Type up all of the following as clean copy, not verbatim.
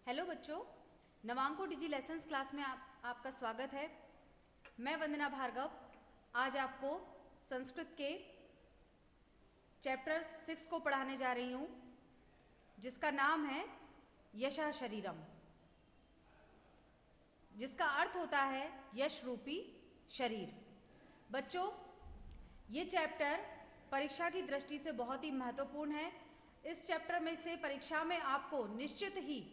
Hello बच्चों, नवांको डिजी lessons class में आपका स्वागत है। मैं वंदना भार्गव आज आपको संस्कृत के चैप्टर 6 को पढ़ाने जा रही हूँ, जिसका नाम है यशः शरीरम, जिसका अर्थ होता है यश रूपी शरीर। बच्चों, ये चैप्टर परीक्षा की दृष्टि से बहुत ही महत्वपूर्ण है। इस चैप्टर में से परीक्षा में आपको निश्चित ही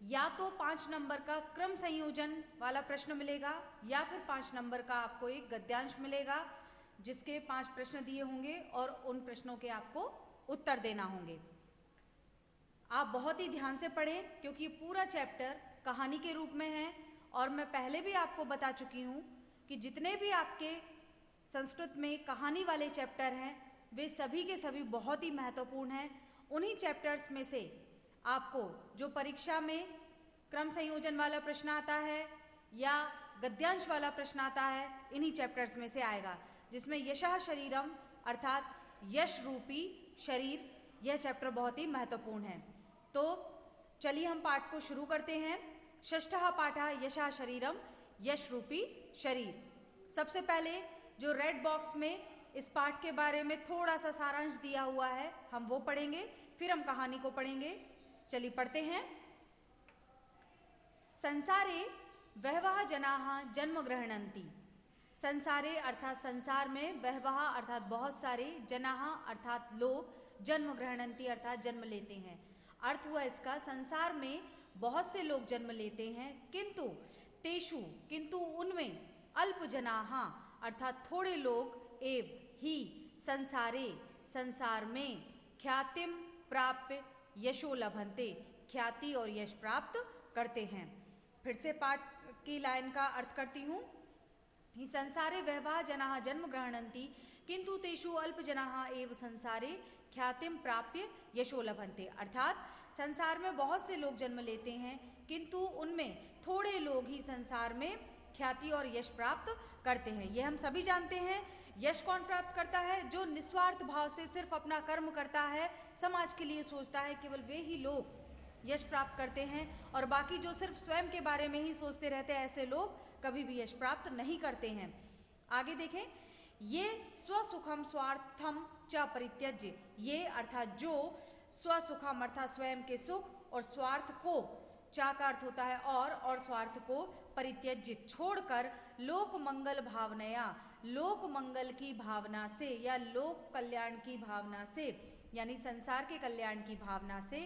या तो 5 नंबर का क्रम संयोजन वाला प्रश्न मिलेगा या फिर 5 नंबर का आपको एक गद्यांश मिलेगा, जिसके 5 प्रश्न दिए होंगे और उन प्रश्नों के आपको उत्तर देना होंगे। आप बहुत ही ध्यान से पढ़ें, क्योंकि ये पूरा चैप्टर कहानी के रूप में है। और मैं पहले भी आपको बता चुकी हूँ कि जितने भी आपके संस्कृत में कहानी वाले चैप्टर हैं, वे सभी के सभी बहुत ही महत्वपूर्ण हैं। उन्हीं चैप्टर्स में से आपको जो परीक्षा में क्रम संयोजन वाला प्रश्न आता है या गद्यांश वाला प्रश्न आता है, इन्हीं चैप्टर्स में से आएगा, जिसमें यशः शरीरम अर्थात यश रूपी शरीर, यह चैप्टर बहुत ही महत्वपूर्ण है। तो चलिए हम पाठ को शुरू करते हैं। षष्ठः पाठः यशः शरीरम, यश रूपी शरीर। सबसे पहले जो रेड बॉक्स में इस पाठ के बारे में थोड़ा सा सारांश दिया हुआ है, हम वो पढ़ेंगे, फिर हम कहानी को पढ़ेंगे। चलिए पढ़ते हैं। संसारे बहवः जनाः जन्म गृह्णन्ति। संसारे अर्थात संसार में, बहवः अर्थात बहुत सारे, जनाः अर्थात लोग, जन्म गृह्णन्ति अर्थात जन्म लेते हैं। अर्थ हुआ इसका, संसार में बहुत से लोग जन्म लेते हैं, किंतु तेषु किंतु उनमें, अल्प जनाः अर्थात थोड़े लोग, एव ही संसारे संसार में, ख्यातिम प्राप्य यशो लभन्ते ख्याति और यश प्राप्त करते हैं। फिर से पाठ की लाइन का अर्थ करती हूँ। ही संसारे बहवः जनाः जन्म गृह्णन्ति किंतु तेषु अल्प जनाः एव संसारे ख्यातिम प्राप्य यशो लभन्ते। अर्थात संसार में बहुत से लोग जन्म लेते हैं, किंतु उनमें थोड़े लोग ही संसार में ख्याति और यश प्राप्त करते हैं। यह हम सभी जानते हैं। यश कौन प्राप्त करता है? जो निस्वार्थ भाव से सिर्फ अपना कर्म करता है, समाज के लिए सोचता है, केवल वे ही लोग यश प्राप्त करते हैं। और बाकी जो सिर्फ स्वयं के बारे में ही सोचते रहते हैं, ऐसे लोग कभी भी यश प्राप्त नहीं करते हैं। आगे देखें, ये स्वसुखम स्वार्थम च परित्यज्य, ये अर्थात जो स्वसुखम अर्थात स्वयं के सुख और स्वार्थ को, चा का अर्थ होता है और स्वार्थ को परित्यज्य छोड़कर, लोक मंगल भावनया, लोक मंगल की भावना से या लोक कल्याण की भावना से, यानी संसार के कल्याण की भावना से,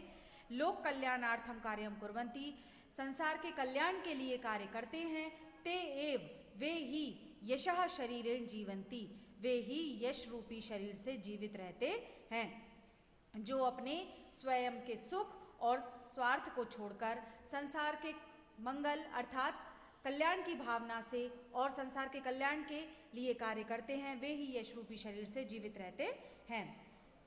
लोक कल्याणार्थम कार्यम कुर्वन्ति, संसार के कल्याण के लिए कार्य करते हैं। ते एव वे ही यशः शरीरेण जीवन्ति, वे ही यश रूपी शरीर से जीवित रहते हैं। जो अपने स्वयं के सुख और स्वार्थ को छोड़कर संसार के मंगल अर्थात कल्याण की भावना से और संसार के कल्याण के लिए कार्य करते हैं, वे ही यश रूपी शरीर से जीवित रहते हैं।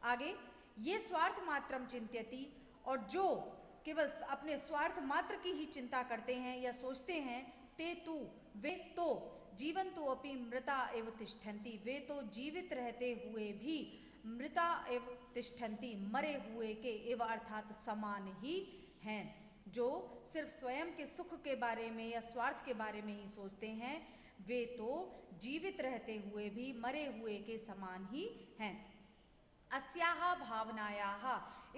आगे, ये स्वार्थ मात्रम चिंत्यति, और जो केवल अपने स्वार्थ मात्र की ही चिंता करते हैं या सोचते हैं, ते तु वे तो जीवंतो अपि मृता एव तिष्ठन्ति, वे तो जीवित रहते हुए भी मृता एव तिष्ठन्ति, मरे हुए के एव अर्थात समान ही हैं। जो सिर्फ स्वयं के सुख के बारे में या स्वार्थ के बारे में ही सोचते हैं, वे तो जीवित रहते हुए भी मरे हुए के समान ही हैं। अस्याः भावनायाः,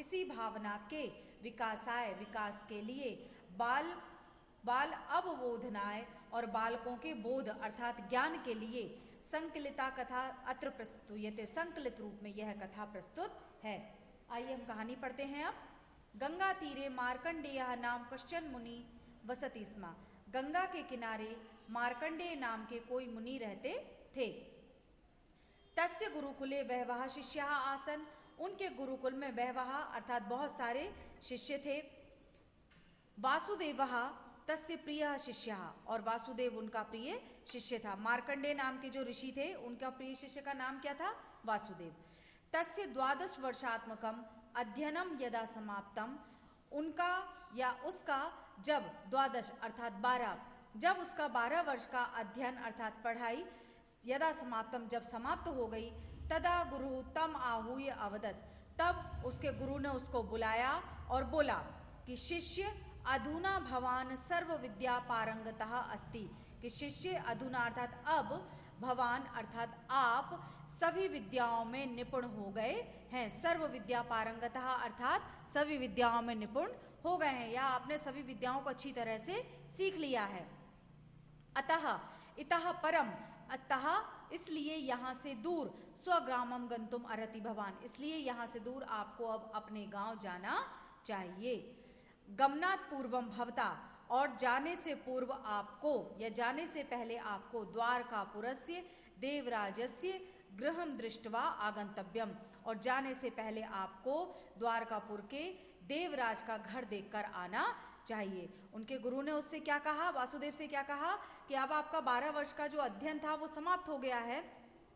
इसी भावना के विकासाय, विकास के लिए, बाल अवबोधनाय, और बालकों के बोध अर्थात ज्ञान के लिए, संकलिता कथा अत्र प्रस्तुयते, संकलित रूप में यह कथा प्रस्तुत है। आइए हम कहानी पढ़ते हैं अब। गंगा तीरे मार्कंडेयः नाम कश्चन मुनि वसति स्म। गंगा के किनारे मार्कंडेय नाम के कोई मुनि रहते थे। तस्य गुरुकुले बहवः शिष्याः आसन्, उनके गुरुकुल में बहवः अर्थात बहुत सारे शिष्य थे। वासुदेवः तस्य प्रियः शिष्यः, और वासुदेव उनका प्रिय शिष्य था। मार्कंडेय नाम के जो ऋषि थे, उनका प्रिय शिष्य का नाम क्या था? वासुदेव। तस्य 12 वर्षात्मकम अध्ययनम यदा समाप्तम, उनका या उसका जब 12 अर्थात 12, जब उसका 12 वर्ष का अध्ययन अर्थात पढ़ाई, यदा समाप्तम जब समाप्त हो गई, तदा गुरु तम आहूय अवदत्, तब उसके गुरु ने उसको बुलाया और बोला कि शिष्य अधुना भवान सर्व विद्या पारंगतः अस्ति, कि शिष्य अधुना अर्थात अब, भवान अर्थात आप सभी विद्याओं में निपुण हो गए हैं। सर्व विद्या पारंगतः अर्थात सभी विद्याओं में निपुण हो गए हैं, या आपने सभी विद्याओं को अच्छी तरह से सीख लिया है। अतः इतः परम, अतः इसलिए यहाँ से दूर, स्वग्रामम गंतुम अर्हति भवान, इसलिए यहाँ से दूर आपको अब अपने गांव जाना चाहिए। गमनात् पूर्वम भवता, और जाने से पूर्व आपको या जाने से पहले आपको द्वारकापुरस्य देवराजस्य गृहं दृष्ट्वा आगंतव्यम, और जाने से पहले आपको द्वारकापुर के देवराज का घर देखकर आना चाहिए। उनके गुरु ने उससे क्या कहा, वासुदेव से क्या कहा कि अब आपका 12 वर्ष का जो अध्ययन था वो समाप्त हो गया है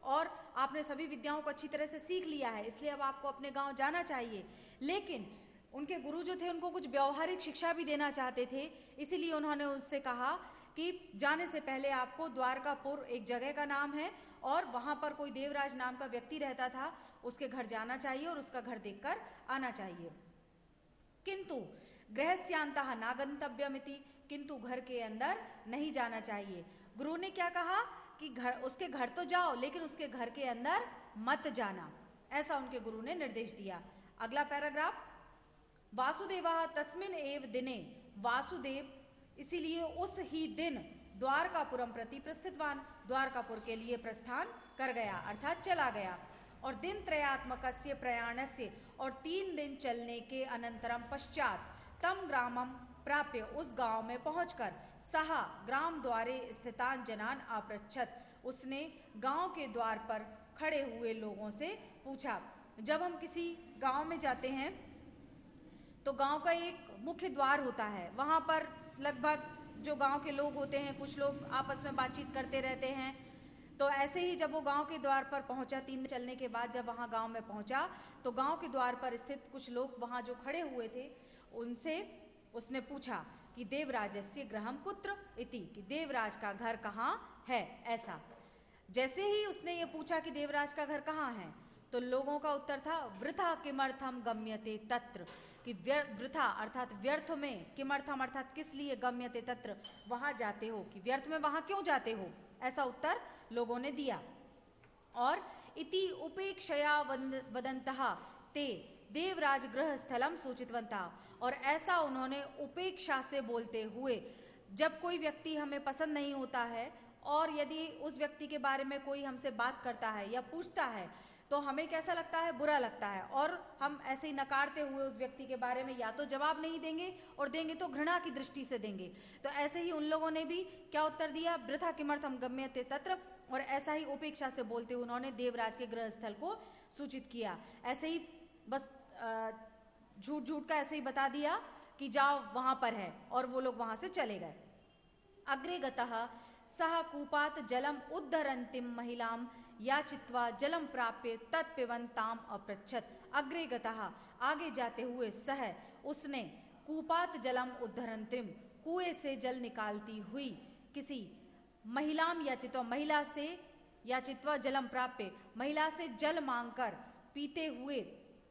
और आपने सभी विद्याओं को अच्छी तरह से सीख लिया है, इसलिए अब आपको अपने गांव जाना चाहिए। लेकिन उनके गुरु जो थे उनको कुछ व्यवहारिक शिक्षा भी देना चाहते थे, इसीलिए उन्होंने उससे कहा कि जाने से पहले आपको द्वारकापुर एक जगह का नाम है और वहां पर कोई देवराज नाम का व्यक्ति रहता था, उसके घर जाना चाहिए और उसका घर देखकर आना चाहिए। किंतु गृहस्यांतः नागंतव्यमिति, किंतु घर के अंदर नहीं जाना चाहिए। गुरु ने क्या कहा कि घर, उसके घर तो जाओ लेकिन उसके घर के अंदर मत जाना, ऐसा उनके गुरु ने निर्देश दिया। अगला पैराग्राफ, वासुदेवः तस्मिन् एव दिने, वासुदेव इसीलिए उस ही दिन द्वारकापुरम प्रति प्रस्थितवान, द्वारकापुर के लिए प्रस्थान कर गया अर्थात चला गया। और दिन त्रयात्मकस्य प्रयाणस्य, और 3 दिन चलने के अनंतरम पश्चात तम ग्रामम प्राप्य, उस गांव में पहुंचकर सह ग्राम द्वारे स्थितान जनान अपृच्छत, उसने गांव के द्वार पर खड़े हुए लोगों से पूछा। जब हम किसी गांव में जाते हैं तो गांव का एक मुख्य द्वार होता है, वहां पर लगभग जो गांव के लोग होते हैं, कुछ लोग आपस में बातचीत करते रहते हैं। तो ऐसे ही जब वो गांव के द्वार पर पहुंचा, 3 दिन चलने के बाद जब वहां गांव में पहुंचा तो गांव के द्वार पर स्थित कुछ लोग वहां जो खड़े हुए थे उनसे उसने पूछा कि देवराजस्य गृहम कुत्र इति, कि देवराज का घर कहाँ है। ऐसा जैसे ही उसने ये पूछा कि देवराज का घर कहाँ है, तो लोगों का उत्तर था वृथा किमर्थम गम्यते तत्र, कि वृथा अर्थात व्यर्थ में, किमर्थम अर्थात किस लिए, गम्यते तत्र वहां जाते हो, कि व्यर्थ में वहां क्यों जाते हो, ऐसा उत्तर लोगों ने दिया। और इति उपेक्षया वदन्तः ते देवराज गृह स्थलम सूचितवन्तः, और ऐसा उन्होंने उपेक्षा से बोलते हुए, जब कोई व्यक्ति हमें पसंद नहीं होता है और यदि उस व्यक्ति के बारे में कोई हमसे बात करता है या पूछता है तो हमें कैसा लगता है, बुरा लगता है, और हम ऐसे ही नकारते हुए उस व्यक्ति के बारे में या तो जवाब नहीं देंगे और देंगे तो घृणा की दृष्टि से देंगे। तो ऐसे ही उन लोगों ने भी क्या उत्तर दिया, वृथा किमर्थम गम्यते तत्र, और ऐसा ही उपेक्षा से बोलते हुए उन्होंने देवराज के गृह स्थल को सूचित किया। ऐसे ही बस झूठ झूठ का ऐसे ही बता दिया कि जाओ वहां पर है, और वो लोग वहां से चले गए। अग्रे गतः सह कूपात जलम उद्धरन्तीम महिलाम याचित्वा जलम प्राप्य तत्पिबन्ताम अपृच्छत। अग्रे गतः आगे जाते हुए, सह उसने, कूपात जलम उद्धरन्तीम कुएं से जल निकालती हुई, किसी महिलाम याचित्वा महिला से, याचित्वा जलम प्राप्य महिला से जल मांगकर पीते हुए,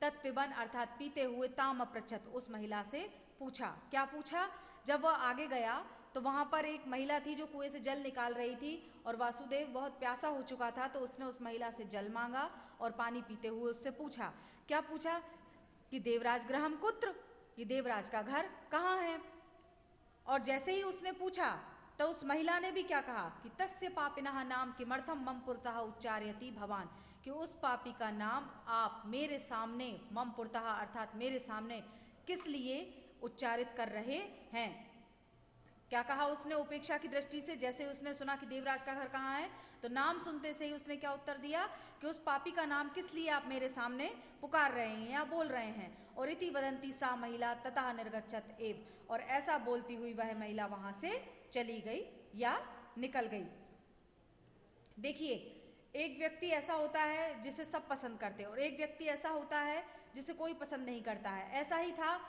तत्पिबन अर्थात पीते हुए, ताम अपृच्छत उस महिला से पूछा। क्या पूछा, जब वह आगे गया तो वहां पर एक महिला थी जो कुएं से जल निकाल रही थी और वासुदेव बहुत प्यासा हो चुका था, तो उसने उस महिला से जल मांगा और पानी पीते हुए उससे पूछा। क्या पूछा कि देवराज गृहम कुत्र, कि देवराज का घर कहाँ है। और जैसे ही उसने पूछा तो उस महिला ने भी क्या कहा कि तस्य पापिनः नाम किमर्थम मम पुरतः उच्चारयति भवान, कि उस पापी का नाम आप मेरे सामने, मम पुरतः अर्थात मेरे सामने, किस लिए उच्चारित कर रहे हैं। क्या कहा उसने उपेक्षा की दृष्टि से, जैसे उसने सुना कि देवराज का घर कहाँ है तो नाम सुनते से ही उसने क्या उत्तर दिया कि उस पापी का नाम किस लिए आप मेरे सामने पुकार रहे हैं या बोल रहे हैं। और इति वदंती सा महिला ततः निर्गच्छत एव, और ऐसा बोलती हुई वह महिला वहां से चली गई या निकल गई। देखिए, एक व्यक्ति ऐसा होता है जिसे सब पसंद करते हैं और एक व्यक्ति ऐसा होता है जिसे कोई पसंद नहीं करता है। ऐसा ही था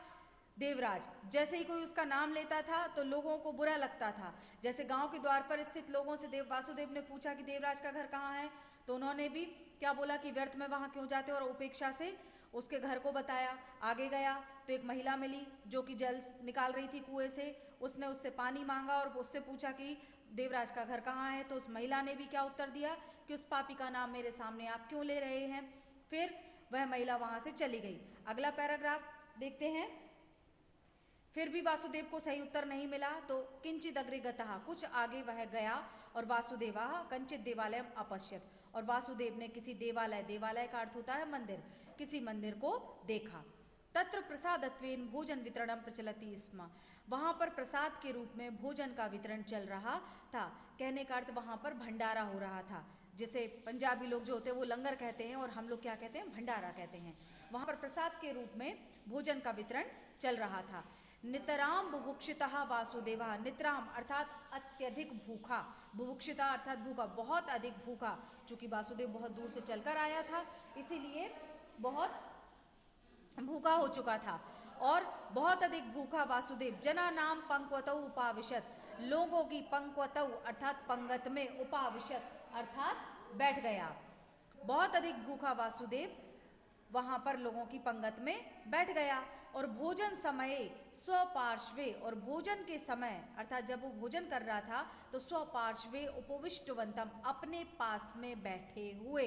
देवराज, जैसे ही कोई उसका नाम लेता था तो लोगों को बुरा लगता था। जैसे गांव के द्वार पर स्थित लोगों से वासुदेव ने पूछा कि देवराज का घर कहाँ है, तो उन्होंने भी क्या बोला कि व्यर्थ में वहां क्यों जाते हो, और उपेक्षा से उसके घर को बताया। आगे गया तो एक महिला मिली जो कि जल निकाल रही थी कुएं से। उसने उससे पानी मांगा और उससे पूछा कि देवराज का घर कहाँ है। तो उस महिला ने भी क्या उत्तर दिया कि उस पापी का नाम मेरे सामने आप क्यों ले रहे हैं। फिर वह महिला वहां से चली गई। अगला पैराग्राफ देखते हैं। फिर भी वासुदेव को सही उत्तर नहीं मिला तो किंचित अग्रे गतः, कुछ आगे वह गया और वासुदेवा कंचित देवालयम अपश्यत, और वासुदेव ने किसी देवालय, देवालय का अर्थ होता है मंदिर, किसी मंदिर को देखा। तत्र प्रसादत्वेन भोजन वितरणम प्रचलति स्म, वहां पर प्रसाद के रूप में भोजन का वितरण चल रहा था। कहने का अर्थ वहां पर भंडारा हो रहा था, जिसे पंजाबी लोग जो होते हैं वो लंगर कहते हैं और हम लोग क्या कहते हैं, भंडारा कहते हैं। वहां पर प्रसाद के रूप में भोजन का वितरण चल रहा था। नितराम बुभुक्षितः वासुदेवः, नितराम अर्थात अत्यधिक भूखा, बुभुक्षिता अर्थात भूखा, बहुत अधिक भूखा। चूंकि वासुदेव बहुत दूर से चलकर आया था इसीलिए बहुत भूखा हो चुका था। और बहुत अधिक भूखा वासुदेव जना नाम पंक्वतौ उपाविशत, लोगों की पंक्वतौ अर्थात पंगत में, उपाविशत अर्थात बैठ गया। बहुत अधिक भूखा वासुदेव वहां पर लोगों की पंगत में बैठ गया। और भोजन समय स्वपार्श्वे, और भोजन के समय अर्थात जब वो भोजन कर रहा था तो स्वपार्श्वे उपविष्टवंतम, अपने पास में बैठे हुए,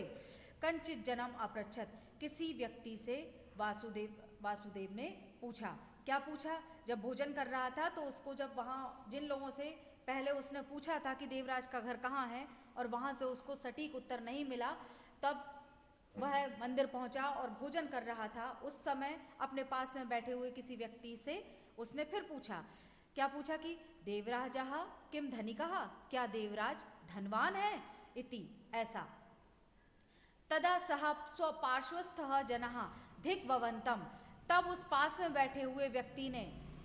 कंचित जन्म अपृच्छत, किसी व्यक्ति से वासुदेव ने पूछा। क्या पूछा? जब भोजन कर रहा था तो उसको जब वहां जिन लोगों से पहले उसने पूछा था कि देवराज का घर कहाँ है और वहां से उसको सटीक उत्तर नहीं मिला, तब वह मंदिर पहुंचा और भोजन कर रहा था। उस समय अपने पास में बैठे हुए किसी व्यक्ति से उसने फिर पूछा। क्या पूछा? कि देवराजः किम धनिकः, क्या देवराज धनवान है? इति, ऐसा। तदा सह स्वपार्श्वस्थः जनः धिक् भवन्तम, तब उस पास में बैठे हुए व्यक्ति ने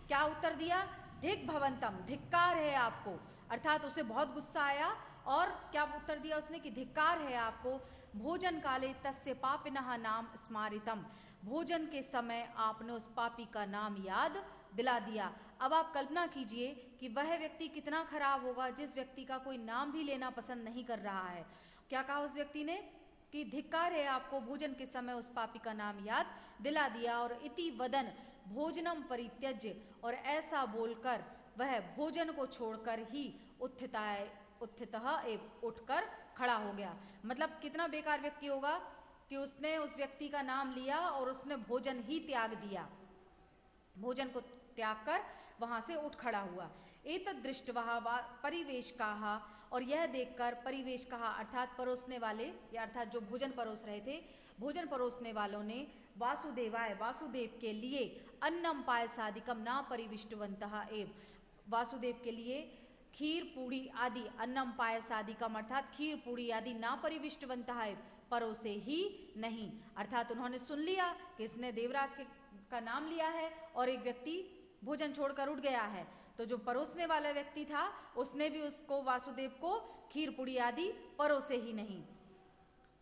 क्या उत्तर दिया? धिक् भवन्तम, धिक्कार है आपको, अर्थात उसे बहुत गुस्सा आया। और क्या उत्तर दिया उसने? कि धिक्कार है आपको, भोजन काले तस्य पापिनः नाम स्मारितम, भोजन के समय आपने उस पापी का नाम याद दिला दिया। अब आप कल्पना कीजिए कि वह व्यक्ति कितना खराब होगा जिस व्यक्ति का कोई नाम भी लेना पसंद नहीं कर रहा है। क्या कहा उस व्यक्ति ने? कि धिक्कार है आपको, भोजन के समय उस पापी का नाम याद दिला दिया। और इति वदन भोजनम परित्यज्य, और ऐसा बोलकर वह भोजन को छोड़कर ही उत्थितः एव उठकर खड़ा हो गया। मतलब कितना बेकार व्यक्ति होगा कि उसने उस व्यक्ति का नाम लिया और उसने भोजन ही त्याग दिया, भोजन को त्याग कर वहां से उठ खड़ा हुआ। एतद् दृष्ट्वा परिवेशकाः, और यह देखकर परिवेशकाः अर्थात परोसने वाले, या अर्थात जो भोजन परोस रहे थे, भोजन परोसने वालों ने वासुदेवाय, वासुदेव के लिए अन्नम पायसादिकम ना परिविष्टवन्तः एव, वासुदेव के लिए खीर पूड़ी आदि, अन्नम पायसादिकम अर्थात खीर पूड़ी आदि ना परिविष्टवन्तः एव, परोसे ही नहीं। अर्थात उन्होंने सुन लिया कि इसने देवराज का नाम लिया है और एक व्यक्ति भोजन छोड़कर उठ गया है, तो जो परोसने वाला व्यक्ति था उसने भी उसको, वासुदेव को, खीर पूड़ी आदि परोसे ही नहीं।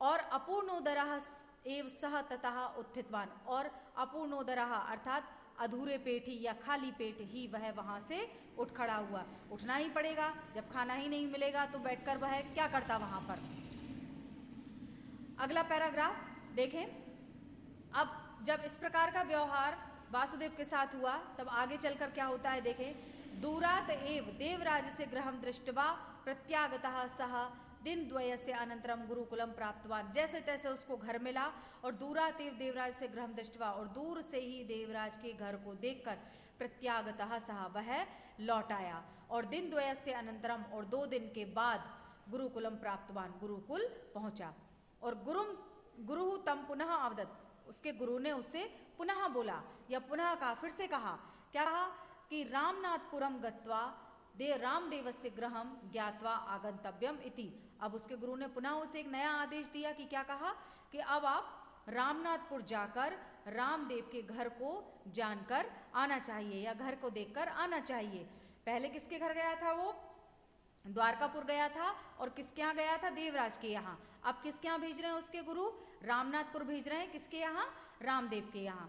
और अपूर्णोदरः एव सह ततः उत्थितवान, और अपूर्णोदरः अर्थात अधूरे पेट ही या खाली पेट ही वह वहां से उठ खड़ा हुआ। उठना ही पड़ेगा, जब खाना ही नहीं मिलेगा तो बैठकर वह क्या करता वहां पर। अगला पैराग्राफ देखें। अब जब इस प्रकार का व्यवहार वासुदेव के साथ हुआ तब आगे चलकर क्या होता है देखें। दूरात एव देवराज से गृहम दृष्ट्वा प्रत्यागतः सह दिन द्वयस्य अनंतरम गुरुकुलम प्राप्तवान, जैसे तैसे उसको घर मिला और दूरातेव देवराज से गृहम दृष्ट्वा, और दूर से ही देवराज के घर को देखकर प्रत्यागतः सह वह लौट आया, और दिन द्वयस्य अनंतरम, और 2 दिन के बाद गुरुकुलम प्राप्तवान, गुरुकुल पहुंचा। और गुरु तम पुनः अवदत्, उसके गुरु ने उससे पुनः बोला, या पुनः कहा, फिर से कहा। क्या कहा? कि रामनाथपुरम गत्वा रामदेवस्य गृहम ज्ञात्वा आगंतव्यम इति। अब उसके गुरु ने पुनः उसे एक नया आदेश दिया कि क्या कहा? कि अब आप रामनाथपुर जाकर रामदेव के घर को जानकर आना चाहिए, या घर को देखकर आना चाहिए। पहले किसके घर गया था? वो द्वारकापुर गया था, और किसके यहाँ गया था? देवराज के यहाँ। अब किसके यहाँ भेज रहे हैं उसके गुरु? रामनाथपुर भेज रहे हैं। किसके यहाँ? रामदेव के यहाँ।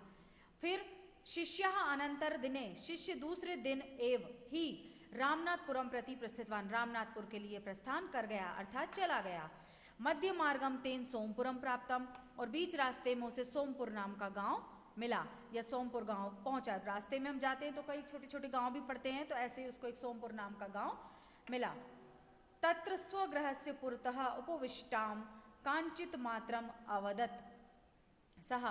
फिर शिष्य अनंतर दिने, शिष्य दूसरे दिन एव ही रामनाथपुरम प्रति प्रस्थितवान, रामनाथपुर के लिए प्रस्थान कर गया, अर्थात चला गया। मध्य मार्गम तेन सोमपुरम प्राप्तम, और बीच रास्ते में उसे सोमपुर नाम का गांव मिला या सोमपुर गांव पहुंचा। रास्ते में हम जाते हैं तो कई छोटे छोटे गांव भी पड़ते हैं, तो ऐसे ही उसको एक सोमपुर नाम का गांव मिला। तत्र स्वगृहस्य पुरतः उपविष्टाम कांचित मात्रम अवदत् सह,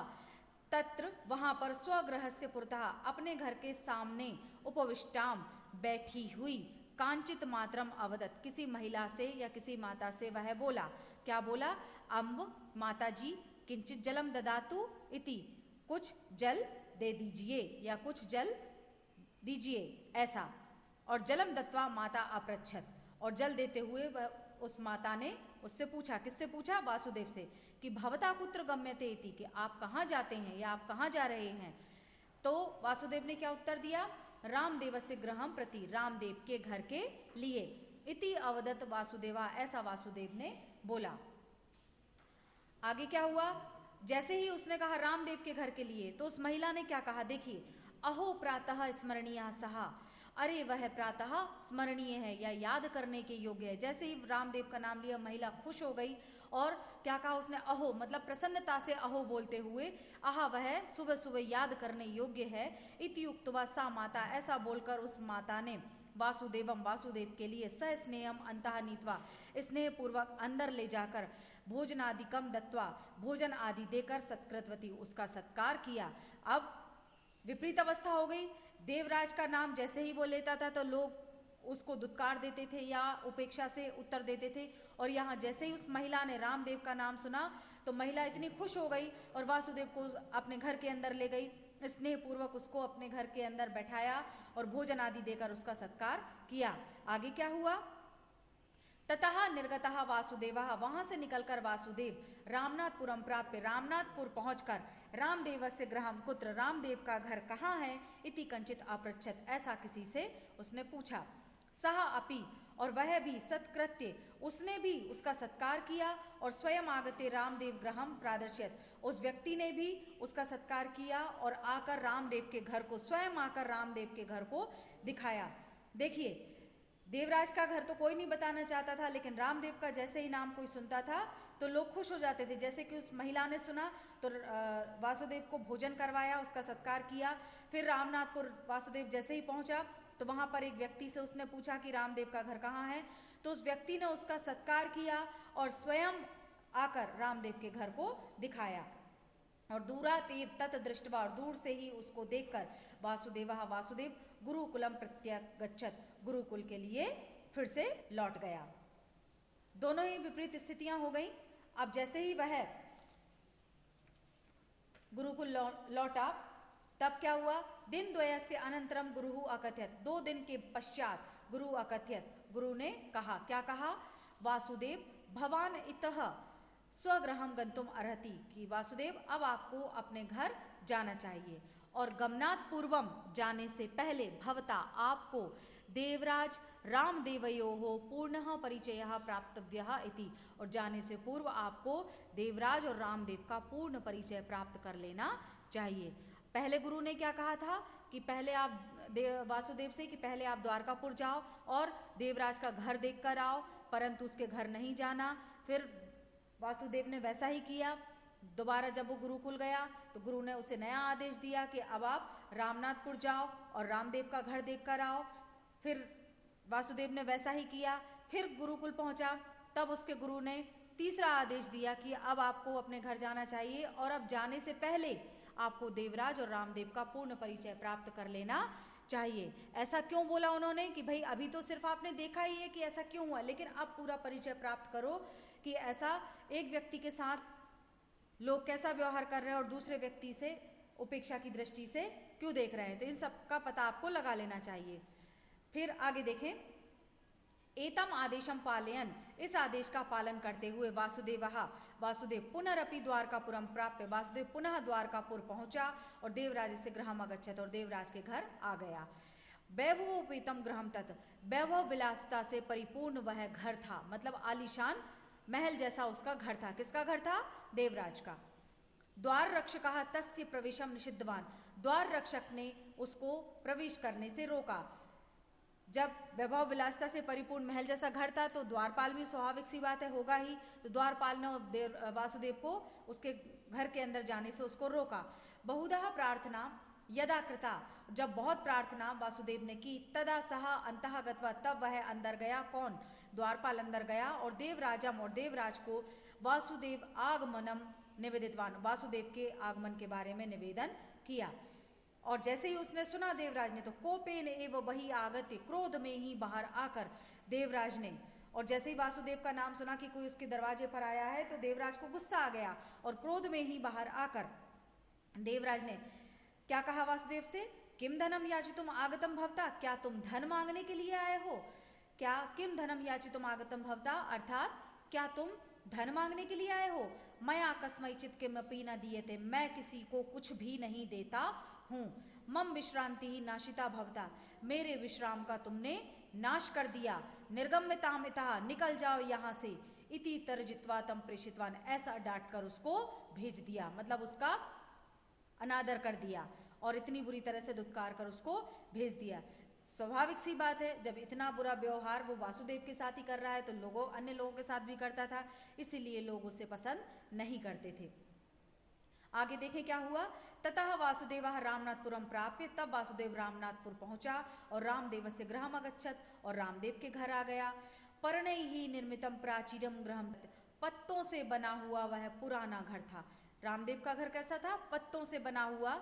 तत्र वहां पर स्वगृहस्य पुरतः अपने घर के सामने उपविष्टाम बैठी हुई कांचित मात्रम अवदत् किसी महिला से या किसी माता से वह बोला। क्या बोला? अम्ब माता जी किंचित जलम ददातु इति, कुछ जल दे दीजिए या कुछ जल दीजिए ऐसा। और जलम दत्वा माता अपृच्छत, और जल देते हुए वह उस माता ने उससे पूछा। किससे पूछा? वासुदेव से, कि भवता कुत्र गम्यते इति, कि आप कहाँ जाते हैं या आप कहाँ जा रहे हैं। तो वासुदेव ने क्या उत्तर दिया? रामदेवस्य गृहं प्रति, रामदेव के घर के लिए। इति अवदत वासुदेवा, ऐसा वासुदेव ने बोला। आगे क्या हुआ? जैसे ही उसने कहा रामदेव के घर के लिए, तो उस महिला ने क्या कहा? देखिए, अहो प्रातः स्मरणीय सहा, अरे वह प्रातः स्मरणीय है या याद करने के योग्य है। जैसे ही रामदेव का नाम लिया, महिला खुश हो गई और क्या कहा उसने? अहो, मतलब प्रसन्नता से अहो बोलते हुए, आहा वह सुबह सुबह याद करने योग्य है। इति उक्त्वा सा माता, ऐसा बोलकर उस माता ने वासुदेवम, वासुदेव के लिए स स्नेहम अंतः नीत्वा, स्नेह पूर्वक अंदर ले जाकर भोजनादिकम दत्वा, भोजन आदि देकर सत्कृतवती, उसका सत्कार किया। अब विपरीत अवस्था हो गई। देवराज का नाम जैसे ही वो लेता था तो लोग उसको दुत्कार देते थे या उपेक्षा से उत्तर देते थे, और यहाँ जैसे ही उस महिला ने रामदेव का नाम सुना तो महिला इतनी खुश हो गई और वासुदेव को अपने घर के अंदर ले गई, स्नेह पूर्वक उसको अपने घर के अंदर बैठाया और भोजन आदि देकर उसका सत्कार किया। आगे क्या हुआ? ततः निर्गतः वासुदेवः, वहां से निकलकर वासुदेव रामनाथपुरम प्राप्य, रामनाथपुर पहुंचकर रामदेवस्य गृहं कुत्र, रामदेव का घर कहाँ है? इति कंचित अपृच्छत, ऐसा किसी से उसने पूछा। सह अपि, और वह भी सत्कृत्य, उसने भी उसका सत्कार किया और स्वयं आगते रामदेव गृहं प्रादर्शयत, उस व्यक्ति ने भी उसका सत्कार किया और आकर रामदेव के घर को, स्वयं आकर रामदेव के घर को दिखाया। देखिए, देवराज का घर तो कोई नहीं बताना चाहता था, लेकिन रामदेव का जैसे ही नाम कोई सुनता था तो लोग खुश हो जाते थे। जैसे कि उस महिला ने सुना तो वासुदेव को भोजन करवाया, उसका सत्कार किया। फिर रामनाथपुर वासुदेव जैसे ही पहुंचा तो वहां पर एक व्यक्ति से उसने पूछा कि रामदेव का घर कहाँ है, तो उस व्यक्ति ने उसका सत्कार किया और स्वयं आकर रामदेव के घर को दिखाया। और दूरातेव तत् दृष्टवा, और दूर से ही उसको देखकर वासुदेवः, वासुदेव गुरुकुलम प्रत्यगच्छत, गुरुकुल के लिए फिर से लौट गया। दोनों ही विपरीत स्थितियां हो गई। अब जैसे ही वह गुरुकुल लौटा तब क्या हुआ? दिन द्वयस्य अनंतरम गुरु अकथयत, 2 दिन के पश्चात गुरु अकथयत, गुरु ने कहा। क्या कहा? वासुदेव भवान इतः स्वगृहं गंतुम अर्हति, कि वासुदेव अब आपको अपने घर जाना चाहिए। और गमनात् पूर्वम, जाने से पहले, भवता आपको देवराज रामदेवयोः पूर्णः परिचयः प्राप्तव्यः इति, और जाने से पूर्व आपको देवराज और रामदेव का पूर्ण परिचय प्राप्त कर लेना चाहिए। पहले गुरु ने क्या कहा था कि पहले आप वासुदेव से कि पहले आप द्वारकापुर जाओ और देवराज का घर देख कर आओ, परंतु उसके घर नहीं जाना। फिर वासुदेव ने वैसा ही किया। दोबारा जब वो गुरुकुल गया तो गुरु ने उसे नया आदेश दिया कि अब आप रामनाथपुर जाओ और रामदेव का घर देख कर आओ। फिर वासुदेव ने वैसा ही किया। फिर गुरुकुल पहुंचा, तब उसके गुरु ने तीसरा आदेश दिया कि अब आपको अपने घर जाना चाहिए और अब जाने से पहले आपको देवराज और रामदेव का पूर्ण परिचय प्राप्त कर लेना चाहिए। ऐसा क्यों बोला उन्होंने कि भाई अभी तो सिर्फ आपने देखा ही है कि ऐसा क्यों हुआ, लेकिन अब पूरा परिचय प्राप्त करो कि ऐसा एक व्यक्ति के साथ लोग कैसा व्यवहार कर रहे हैं और दूसरे व्यक्ति से उपेक्षा की दृष्टि से क्यों देख रहे हैं, तो इन सब का पता आपको लगा लेना चाहिए। फिर आगे देखें, एतम आदेशम पालयन, इस आदेश का पालन करते हुए वासुदेव पुनरअपि द्वारकापुरम प्राप्य, वासुदेव पुनः द्वारकापुर पहुंचा और देवराज से गृहम अगच्छत, और देवराज के घर आ गया। वैभवोपेतम गृहम तत्, वैभव विलासता से परिपूर्ण वह घर था, मतलब आलीशान महल जैसा उसका घर था। किसका घर था? देवराज का। द्वार रक्षकः तस्य प्रवेशम निषिद्धवान, द्वार रक्षक ने उसको प्रवेश करने से रोका। जब वैभव विलासिता से परिपूर्ण महल जैसा घर था तो द्वारपाल भी स्वाभाविक सी बात है होगा ही, तो द्वारपाल ने वासुदेव को उसके घर के अंदर जाने से उसको रोका। बहुधा प्रार्थना यदा कृता, जब बहुत प्रार्थना वासुदेव ने की, तदा सह अंतः गत्वा, तब वह अंदर गया। कौन? द्वारपाल अंदर गया और देवराजम और देवराज को वासुदेव आगमनम निवेदितवान, वासुदेव के आगमन के बारे में निवेदन किया। और जैसे ही उसने सुना देवराज ने, तो कोपेन एवं वही आगत्य, क्रोध में ही बाहर आकर देवराज ने, और जैसे ही वासुदेव का नाम सुना कि कोई उसके दरवाजे पर आया है तो देवराज को गुस्सा आ गया और क्रोध में ही बाहर आकर देवराज ने क्या कहा वासुदेव से? किम धनम याचितुम आगतम भवता, क्या तुम धन मांगने के लिए आए हो? क्या किम धनम याचितुम आगतम भवता, अर्थात क्या तुम धन मांगने के लिए आए हो? मया कस्मैचित किमपि न दीयते, मैं किसी को कुछ भी नहीं देता हूँ। मम विश्रांति ही नाशिता भवता, मेरे विश्राम का तुमने नाश कर दिया। निर्गम्यताम इतः, निकल जाओ यहाँ से। इति तरजित्वा तम प्रेषितवान, ऐसा डांट कर उसको भेज दिया, मतलब उसका अनादर कर दिया और इतनी बुरी तरह से दुत्कार कर उसको भेज दिया। स्वाभाविक सी बात है, जब इतना बुरा व्यवहार वो वासुदेव के साथ ही कर रहा है तो अन्य लोगों के साथ भी करता था, इसीलिए लोग उसे पसंद नहीं करते थे। आगे देखें क्या हुआ। ततः वासुदेवः रामनाथपुरम प्राप्य, तब वासुदेव रामनाथपुर पहुंचा और रामदेवस्य गृहम अगच्छत, और रामदेव के घर आ गया। पर्णैहि निर्मितम प्राचीरम गृहम, पत्तों से बना हुआ वह पुराना घर था। रामदेव का घर कैसा था? पत्तों से बना हुआ,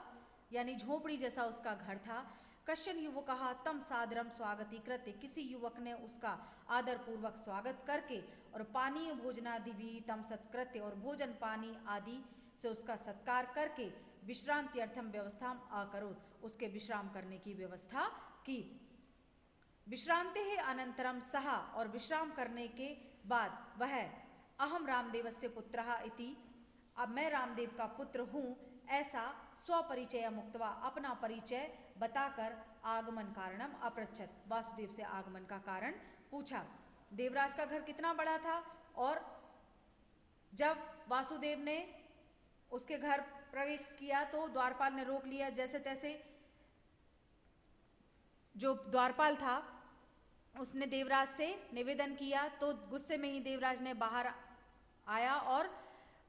यानी झोपड़ी जैसा उसका घर था। कश्चन युवकः तम सादरम स्वागती कृत्य, किसी युवक ने उसका आदर पूर्वक स्वागत करके और पानीय भोजनादि भी तम सत्कृत्य, और भोजन पानी आदि से उसका सत्कार करके विश्रांति अर्थम व्यवस्था अकरोत्, उसके विश्राम करने की व्यवस्था की। विश्रांति है अनंतरम सह, और विश्राम करने के बाद वह अहम रामदेवस्य पुत्रः इति, अब मैं रामदेव का पुत्र हूँ, ऐसा स्वपरिचय मुक्तवा, अपना परिचय बताकर आगमन कारणम अपृच्छत, वासुदेव से आगमन का कारण पूछा। देवराज का घर कितना बड़ा था, और जब वासुदेव ने उसके घर प्रवेश किया तो द्वारपाल ने रोक लिया। जैसे तैसे जो द्वारपाल था उसने देवराज से निवेदन किया, तो गुस्से में ही देवराज ने बाहर आया और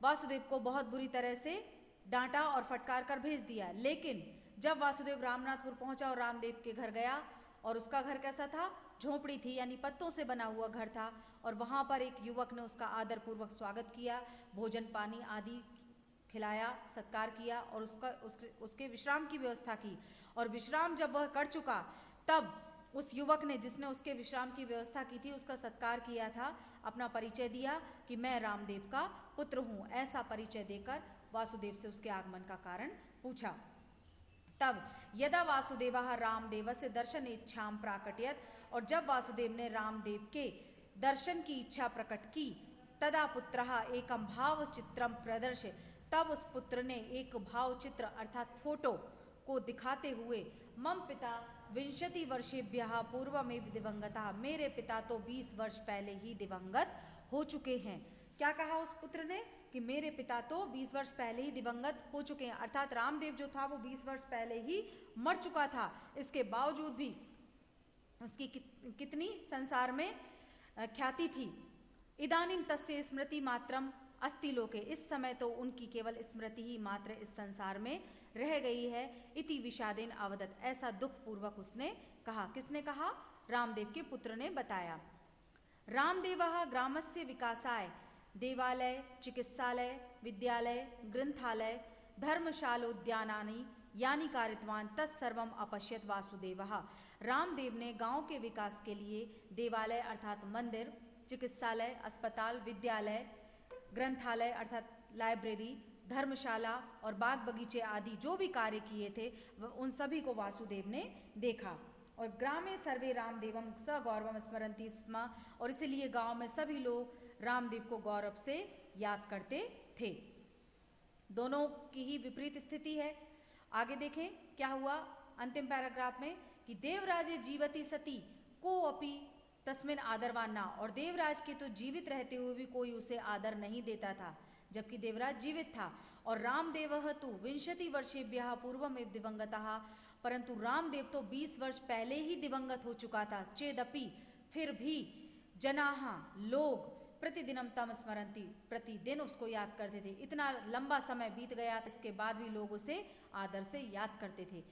वासुदेव को बहुत बुरी तरह से डांटा और फटकार कर भेज दिया। लेकिन जब वासुदेव रामनाथपुर पहुंचा और रामदेव के घर गया, और उसका घर कैसा था? झोपड़ी थी, यानी पत्तों से बना हुआ घर था, और वहां पर एक युवक ने उसका आदर पूर्वक स्वागत किया, भोजन पानी आदि खिलाया, सत्कार किया और उसके विश्राम की व्यवस्था की। और विश्राम जब वह कर चुका, तब उस युवक ने, जिसने उसके विश्राम की व्यवस्था की थी, उसका सत्कार किया था, अपना परिचय दिया कि मैं रामदेव का पुत्र हूँ। ऐसा परिचय देकर वासुदेव से उसके आगमन का कारण पूछा। तब यदा वासुदेवः रामदेवस्य दर्शन इच्छाम प्राकटयत, और जब वासुदेव ने रामदेव के दर्शन की इच्छा प्रकट की, तदा पुत्रः एकम भाव चित्रम प्रदर्शय, तब उस पुत्र ने एक भाव चित्र अर्थात फोटो को दिखाते हुए, मम पिता 20 वर्षेभ्यः पूर्वमेव दिवंगतः, मेरे पिता तो 20 वर्ष पहले ही दिवंगत हो चुके हैं। क्या कहा उस पुत्र ने? कि मेरे पिता तो 20 वर्ष पहले ही दिवंगत हो चुके हैं, अर्थात रामदेव जो था वो 20 वर्ष पहले ही मर चुका था। इसके बावजूद भी उसकी कितनी संसार में ख्याति थी। इदानीम तस्य स्मृति मात्रम अस्ति लोके, इस समय तो उनकी केवल स्मृति ही मात्र इस संसार में रह गई है। इति विषादेन अवदत, ऐसा दुख पूर्वक उसने कहा। किसने कहा? रामदेव के पुत्र ने बताया। रामदेवः ग्रामस्य विकासाय देवालय, चिकित्सालय, विद्यालय, ग्रंथालय, धर्मशालोद्यानानि यानी कारितवान तत्सर्वम अपश्यत वासुदेवः, रामदेव ने गांव के विकास के लिए देवालय अर्थात मंदिर, चिकित्सालय अस्पताल, विद्यालय, ग्रंथालय अर्थात लाइब्रेरी, धर्मशाला और बाग बगीचे आदि जो भी कार्य किए थे उन सभी को वासुदेव ने देखा। और ग्रामे सर्वे रामदेवम स गौरवम स्मरन्ति स्म, और इसलिए गांव में सभी लोग रामदेव को गौरव से याद करते थे। दोनों की ही विपरीत स्थिति है। आगे देखें क्या हुआ अंतिम पैराग्राफ में, कि देवराजे जीवती सती को अपि तस्मिन आदरवाना, और देवराज के तो जीवित रहते हुए भी कोई उसे आदर नहीं देता था, जबकि देवराज जीवित था। और रामदेवः तु 20 वर्षेभ्यः पूर्वमेव दिवंगतः, परंतु रामदेव तो 20 वर्ष पहले ही दिवंगत हो चुका था। चेदपि, फिर भी जनाः लोग प्रतिदिनम तम स्मरन्ति, प्रतिदिन उसको याद करते थे। इतना लंबा समय बीत गया, इसके बाद भी लोग उसे आदर से याद करते थे।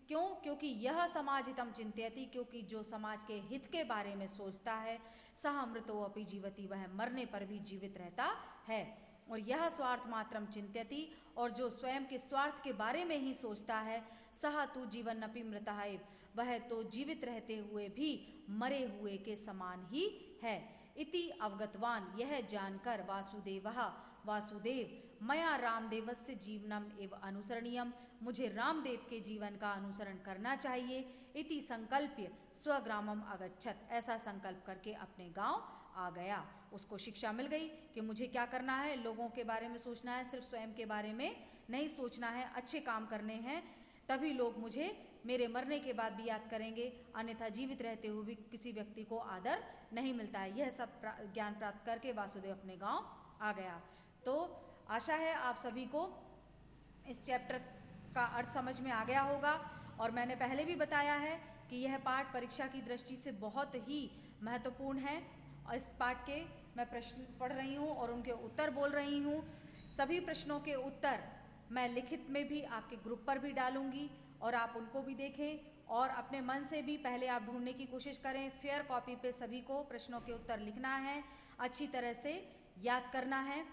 क्यों? क्योंकि यह समाज हितम चिंतयति, क्योंकि जो समाज के हित के बारे में सोचता है, सह अमृतो अपि जीवति, वह मरने पर भी जीवित रहता है। और यह स्वार्थ मात्रम चिंतयति, और जो स्वयं के स्वार्थ के बारे में ही सोचता है, सह तु जीवन अपि मृतः एव, वह तो जीवित रहते हुए भी मरे हुए के समान ही है। इति अवगतवान, यह जानकर वासुदेवः, वासुदेव, मया रामदेवस्य जीवनम एव अनुसरणीयम, मुझे रामदेव के जीवन का अनुसरण करना चाहिए। इति संकल्प्य स्वग्रामम अगच्छत, ऐसा संकल्प करके अपने गांव आ गया। उसको शिक्षा मिल गई कि मुझे क्या करना है, लोगों के बारे में सोचना है, सिर्फ स्वयं के बारे में नहीं सोचना है, अच्छे काम करने हैं, तभी लोग मुझे मेरे मरने के बाद भी याद करेंगे, अन्यथा जीवित रहते हुए भी किसी व्यक्ति को आदर नहीं मिलता है। यह सब ज्ञान प्राप्त करके वासुदेव अपने गांव आ गया। तो आशा है आप सभी को इस चैप्टर का अर्थ समझ में आ गया होगा। और मैंने पहले भी बताया है कि यह पाठ परीक्षा की दृष्टि से बहुत ही महत्वपूर्ण है। और इस पाठ के मैं प्रश्न पढ़ रही हूँ और उनके उत्तर बोल रही हूँ। सभी प्रश्नों के उत्तर मैं लिखित में भी आपके ग्रुप पर भी डालूंगी, और आप उनको भी देखें, और अपने मन से भी पहले आप ढूंढने की कोशिश करें। फेयर कॉपी पे सभी को प्रश्नों के उत्तर लिखना है, अच्छी तरह से याद करना है।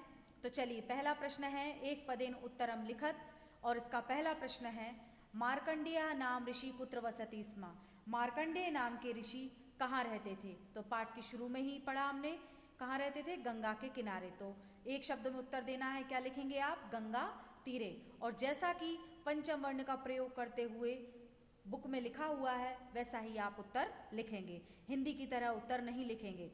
तो चलिए, पहला प्रश्न है एक पदेन उत्तरम लिखत, और इसका पहला प्रश्न है मार्कंडेय नाम ऋषि कुत्र वसति स्म, मार्कंडेय नाम के ऋषि कहाँ रहते थे। तो पाठ के शुरू में ही पढ़ा हमने, कहाँ रहते थे, गंगा के किनारे। तो एक शब्द में उत्तर देना है, क्या लिखेंगे आप, गंगा तीरे। और जैसा कि पंचम वर्ण का प्रयोग करते हुए बुक में लिखा हुआ है, वैसा ही आप उत्तर लिखेंगे, हिंदी की तरह उत्तर नहीं लिखेंगे।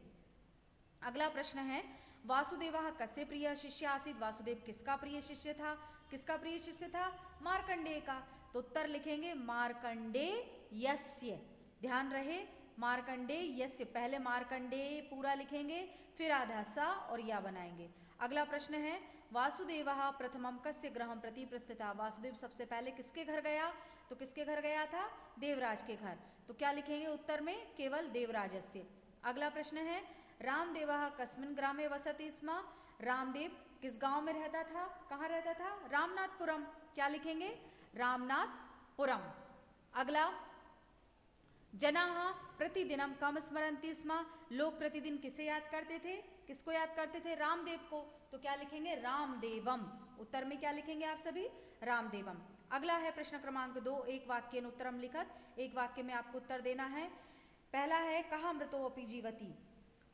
अगला प्रश्न है वासुदेवः कस्य प्रिय शिष्य आसीत्, वासुदेव किसका प्रिय शिष्य था, किसका प्रिय शिष्य था, मार्कंडेय का। तो उत्तर लिखेंगे मार्कंडेयस्य, ध्यान रहे मार्कंडेयस्य, पहले मार्कंडेय पूरा लिखेंगे, फिर आधा सा और या बनाएंगे। अगला प्रश्न है वासुदेवः प्रथमम कस्य गृहं प्रति प्रस्थितः, वासुदेव सबसे पहले किसके घर गया, तो किसके घर गया था, देवराज के घर। तो क्या लिखेंगे उत्तर में, केवल देवराजस्य। अगला प्रश्न है रामदेवः कस्मिन् ग्रामे वसति स्म, रामदेव किस गांव में रहता था, कहाँ रहता था, रामनाथपुरम। क्या लिखेंगे, रामनाथपुरम। अगला जनाः प्रतिदिनम कम स्मरन्ति स्म, लोग प्रतिदिन किसे याद करते थे, किसको याद करते थे, रामदेव को। तो क्या लिखेंगे, रामदेवम। उत्तर में क्या लिखेंगे आप सभी, रामदेवम। अगला है प्रश्न क्रमांक 2, एक वाक्येन उत्तरम लिखत, एक वाक्य में आपको उत्तर देना है। पहला है कहा मृतो अपि जीवति,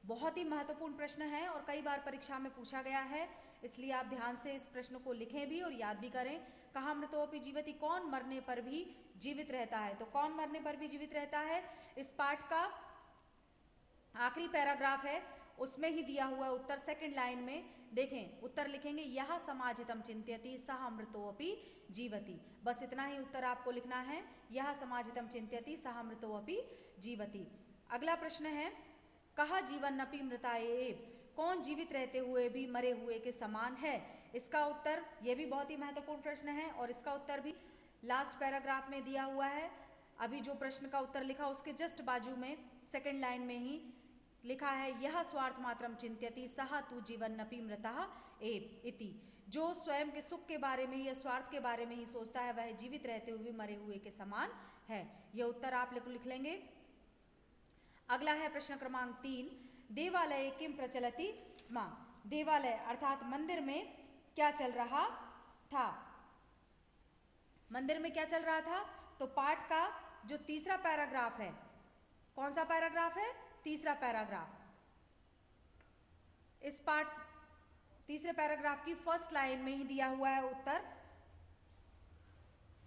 बहुत ही महत्वपूर्ण प्रश्न है और कई बार परीक्षा में पूछा गया है, इसलिए आप ध्यान से इस प्रश्न को लिखें भी और याद भी करें। कहा मृतो अपि जीवति, कौन मरने पर भी जीवित रहता है। तो कौन मरने पर भी जीवित रहता है, इस पाठ का आखिरी पैराग्राफ है, उसमें ही दिया हुआ उत्तर सेकंड लाइन में देखें। उत्तर लिखेंगे यह समाज हितम चिंत्यति सह अमृतो अपि जीवति, बस इतना ही उत्तर आपको लिखना है, यह समाज हितम चिंत्यति सह अमृतो अपि जीवति। अगला प्रश्न है कहा जीवन अपि मृताय एव, कौन जीवित रहते हुए भी मरे हुए के समान है। इसका उत्तर, यह भी बहुत ही महत्वपूर्ण प्रश्न है और इसका उत्तर भी लास्ट पैराग्राफ में दिया हुआ है। अभी जो प्रश्न का उत्तर लिखा उसके जस्ट बाजू में सेकंड लाइन में ही लिखा है यह स्वार्थ मात्रम चिंत्यति सह तु जीवन अपि मृतः एव इति, जो स्वयं के सुख के बारे में या स्वार्थ के बारे में ही सोचता है वह जीवित रहते हुए मरे हुए के समान है। यह उत्तर आप लिख लेंगे। अगला है प्रश्न क्रमांक 3, देवालय किम प्रचलति स्म, देवालय अर्थात मंदिर में क्या चल रहा था, मंदिर में क्या चल रहा था। तो पाठ का जो तीसरा पैराग्राफ है, कौन सा पैराग्राफ है, तीसरा पैराग्राफ, इस पाठ तीसरे पैराग्राफ की फर्स्ट लाइन में ही दिया हुआ है उत्तर,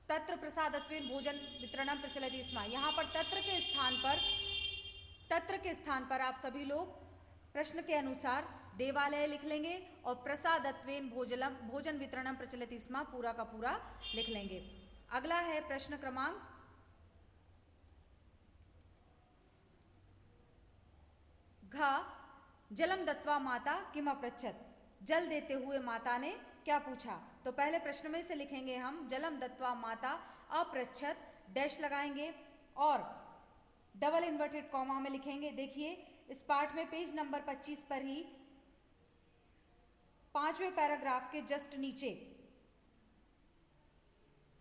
तत्र प्रसादत्वेन भोजन वितरणम प्रचलति स्म। यहां पर तत्र के स्थान पर आप सभी लोग प्रश्न के अनुसार देवालय लिख लेंगे और प्रसादत्वेन भोजन वितरणम प्रचलति स्म पूरा का पूरा लिख लेंगे। अगला है प्रश्न क्रमांक 4, जलम दत्वा माता किम अपृच्छत, जल देते हुए माता ने क्या पूछा। तो पहले प्रश्न में से लिखेंगे हम जलम दत्वा माता अपृच्छत, डैश लगाएंगे और डबल इन्वर्टेड कॉमा में लिखेंगे। देखिए इस पार्ट में पेज नंबर 25 पर ही 5वें पैराग्राफ के जस्ट नीचे,